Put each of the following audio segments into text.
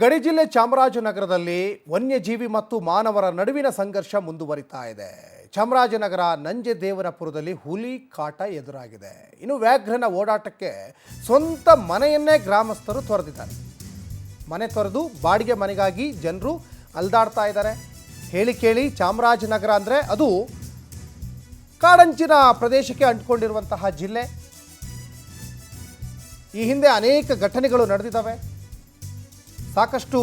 ಗಡಿ ಜಿಲ್ಲೆ ಚಾಮರಾಜನಗರದಲ್ಲಿ ವನ್ಯಜೀವಿ ಮತ್ತು ಮಾನವರ ನಡುವಿನ ಸಂಘರ್ಷ ಮುಂದುವರಿತಾ ಇದೆ. ಚಾಮರಾಜನಗರ ನಂಜೇದೇವನಪುರದಲ್ಲಿ ಹುಲಿ ಕಾಟ ಎದುರಾಗಿದೆ. ಇನ್ನು ವ್ಯಾಘ್ರನ ಓಡಾಟಕ್ಕೆ ಸ್ವಂತ ಮನೆಯನ್ನೇ ಗ್ರಾಮಸ್ಥರು ತೊರೆದಿದ್ದಾರೆ. ಮನೆ ತೊರೆದು ಬಾಡಿಗೆ ಮನೆಗಾಗಿ ಜನರು ಅಲ್ದಾಡ್ತಾ ಇದ್ದಾರೆ. ಹೇಳಿ ಕೇಳಿ ಚಾಮರಾಜನಗರ ಅಂದರೆ ಅದು ಕಾಡಂಚಿನ ಪ್ರದೇಶಕ್ಕೆ ಅಂಟಿಕೊಂಡಿರುವಂತಹ ಜಿಲ್ಲೆ. ಈ ಹಿಂದೆ ಅನೇಕ ಘಟನೆಗಳು ನಡೆದಿದ್ದಾವೆ. ಸಾಕಷ್ಟು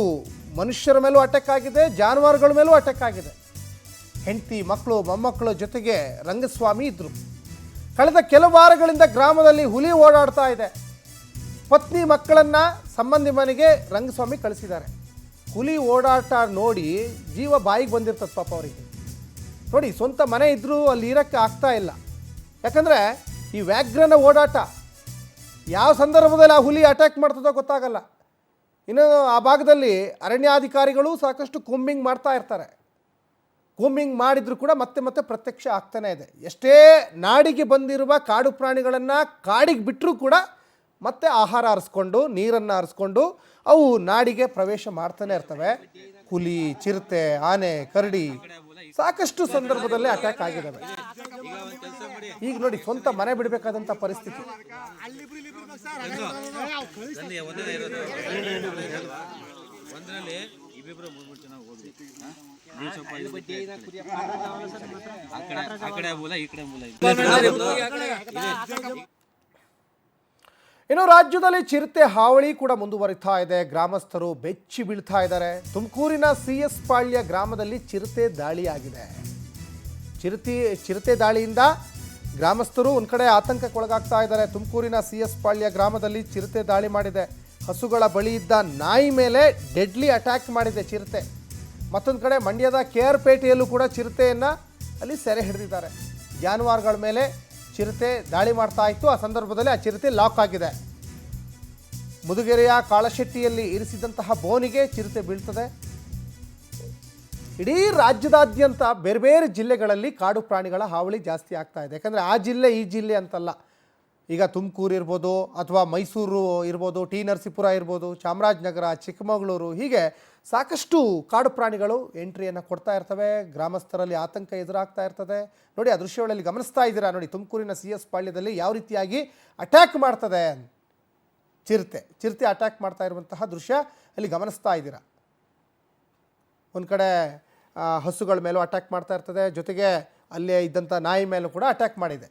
ಮನುಷ್ಯರ ಮೇಲೂ ಅಟ್ಯಾಕ್ ಆಗಿದೆ, ಜಾನುವಾರುಗಳ ಮೇಲೂ ಅಟ್ಯಾಕ್ ಆಗಿದೆ. ಹೆಂಡತಿ ಮಕ್ಕಳು ಮೊಮ್ಮಕ್ಕಳ ಜೊತೆಗೆ ರಂಗಸ್ವಾಮಿ ಇದ್ದರು. ಕಳೆದ ಕೆಲವು ವಾರಗಳಿಂದ ಗ್ರಾಮದಲ್ಲಿ ಹುಲಿ ಓಡಾಡ್ತಾ ಇದೆ. ಪತ್ನಿ ಮಕ್ಕಳನ್ನು ಸಂಬಂಧಿ ಮನೆಗೆ ರಂಗಸ್ವಾಮಿ ಕಳಿಸಿದ್ದಾರೆ. ಹುಲಿ ಓಡಾಟ ನೋಡಿ ಜೀವ ಬಾಯಿಗೆ ಬಂದಿರ್ತದೆ ಪಾಪ ಅವರಿಗೆ. ನೋಡಿ, ಸ್ವಂತ ಮನೆ ಇದ್ದರೂ ಅಲ್ಲಿ ಇರೋಕ್ಕೆ ಆಗ್ತಾ ಇಲ್ಲ. ಯಾಕಂದರೆ ಈ ವ್ಯಾಘ್ರನ ಓಡಾಟ ಯಾವ ಸಂದರ್ಭದಲ್ಲಿ ಆ ಹುಲಿ ಅಟ್ಯಾಕ್ ಮಾಡ್ತದೋ ಗೊತ್ತಾಗಲ್ಲ. ಇನ್ನು ಆ ಭಾಗದಲ್ಲಿ ಅರಣ್ಯಾಧಿಕಾರಿಗಳು ಸಾಕಷ್ಟು ಕೂಂಬಿಂಗ್ ಮಾಡ್ತಾ ಇರ್ತಾರೆ. ಕೂಂಬಿಂಗ್ ಮಾಡಿದರೂ ಕೂಡ ಮತ್ತೆ ಮತ್ತೆ ಪ್ರತ್ಯಕ್ಷ ಆಗ್ತಾನೇ ಇದೆ. ಎಷ್ಟೇ ನಾಡಿಗೆ ಬಂದಿರುವ ಕಾಡು ಪ್ರಾಣಿಗಳನ್ನು ಕಾಡಿಗೆ ಬಿಟ್ಟರೂ ಕೂಡ ಮತ್ತೆ ಆಹಾರ ಹರಿಸ್ಕೊಂಡು ನೀರನ್ನು ಹರಿಸ್ಕೊಂಡು ಅವು ನಾಡಿಗೆ ಪ್ರವೇಶ ಮಾಡ್ತಾನೆ ಇರ್ತವೆ. ಹುಲಿ, ಚಿರತೆ, ಆನೆ, ಕರಡಿ ಸಾಕಷ್ಟು ಸಂದರ್ಭದಲ್ಲಿ ಅಟ್ಯಾಕ್ ಆಗಿದ್ದಾವೆ. ಈಗ ನೋಡಿ, ಸ್ವಂತ ಮನೆ ಬಿಡಬೇಕಾದಂಥ ಪರಿಸ್ಥಿತಿ. ಇನ್ನು ರಾಜ್ಯದಲ್ಲಿ ಚಿರತೆ ಹಾವಳಿ ಕೂಡ ಮುಂದುವರಿತಾ ಇದೆ. ಗ್ರಾಮಸ್ಥರು ಬೆಚ್ಚಿ ಬೀಳ್ತಾ ಇದ್ದಾರೆ. ತುಮಕೂರಿನ CS ಪಾಳ್ಯ ಗ್ರಾಮದಲ್ಲಿ ಚಿರತೆ ದಾಳಿಯಾಗಿದೆ. ಚಿರತೆ ದಾಳಿಯಿಂದ ಗ್ರಾಮಸ್ಥರು ಒಂದು ಕಡೆ ಆತಂಕಕ್ಕೊಳಗಾಗ್ತಾ ಇದ್ದಾರೆ. ತುಮಕೂರಿನ CS ಪಾಳ್ಯ ಗ್ರಾಮದಲ್ಲಿ ಚಿರತೆ ದಾಳಿ ಮಾಡಿದೆ. ಹಸುಗಳ ಬಳಿ ಇದ್ದ ನಾಯಿ ಮೇಲೆ ಡೆಡ್ಲಿ ಅಟ್ಯಾಕ್ ಮಾಡಿದೆ ಚಿರತೆ. ಮತ್ತೊಂದು ಕಡೆ ಮಂಡ್ಯದ KR ಪೇಟೆಯಲ್ಲೂ ಕೂಡ ಚಿರತೆಯನ್ನು ಅಲ್ಲಿ ಸೆರೆ ಹಿಡಿದಿದ್ದಾರೆ. ಜಾನುವಾರುಗಳ ಮೇಲೆ ಚಿರತೆ ದಾಳಿ ಮಾಡ್ತಾ ಇತ್ತು. ಆ ಸಂದರ್ಭದಲ್ಲಿ ಆ ಚಿರತೆ ಲಾಕ್ ಆಗಿದೆ. ಮುದುಗೆರೆಯ ಕಾಳಶೆಟ್ಟಿಯಲ್ಲಿ ಇರಿಸಿದಂತಹ ಬೋನಿಗೆ ಚಿರತೆ ಬೀಳ್ತದೆ. ಇಡೀ ರಾಜ್ಯದಾದ್ಯಂತ ಬೇರೆ ಬೇರೆ ಜಿಲ್ಲೆಗಳಲ್ಲಿ ಕಾಡು ಪ್ರಾಣಿಗಳ ಹಾವಳಿ ಜಾಸ್ತಿ ಆಗ್ತಾ ಇದೆ. ಯಾಕಂದರೆ ಆ ಜಿಲ್ಲೆ ಈ ಜಿಲ್ಲೆ ಅಂತಲ್ಲ. ಈಗ ತುಮಕೂರು ಇರ್ಬೋದು, ಅಥವಾ ಮೈಸೂರು ಇರ್ಬೋದು, ಟಿ ನರಸೀಪುರ ಇರ್ಬೋದು, ಚಾಮರಾಜನಗರ, ಚಿಕ್ಕಮಗಳೂರು, ಹೀಗೆ ಸಾಕಷ್ಟು ಕಾಡು ಪ್ರಾಣಿಗಳು ಎಂಟ್ರಿಯನ್ನು ಕೊಡ್ತಾ ಇರ್ತವೆ. ಗ್ರಾಮಸ್ಥರಲ್ಲಿ ಆತಂಕ ಎದುರಾಗ್ತಾ ಇರ್ತದೆ. ನೋಡಿ, ಆ ದೃಶ್ಯಗಳಲ್ಲಿ ಗಮನಿಸ್ತಾ ಇದ್ದೀರಾ. ನೋಡಿ, ತುಮಕೂರಿನ CS ಪಾಳ್ಯದಲ್ಲಿ ಯಾವ ರೀತಿಯಾಗಿ ಅಟ್ಯಾಕ್ ಮಾಡ್ತದೆ ಚಿರತೆ ಅಟ್ಯಾಕ್ ಮಾಡ್ತಾ ಇರುವಂತಹ ದೃಶ್ಯ ಅಲ್ಲಿ ಗಮನಿಸ್ತಾ ಇದ್ದೀರಾ. ಒಂದು ಕಡೆ ಹಸುಗಳ ಮೇಲೂ ಅಟ್ಯಾಕ್ ಮಾಡ್ತಾ ಇರ್ತದೆ, ಜೊತೆಗೆ ಅಲ್ಲೇ ಇದ್ದಂಥ ನಾಯಿ ಮೇಲೂ ಕೂಡ ಅಟ್ಯಾಕ್ ಮಾಡಿದೆ.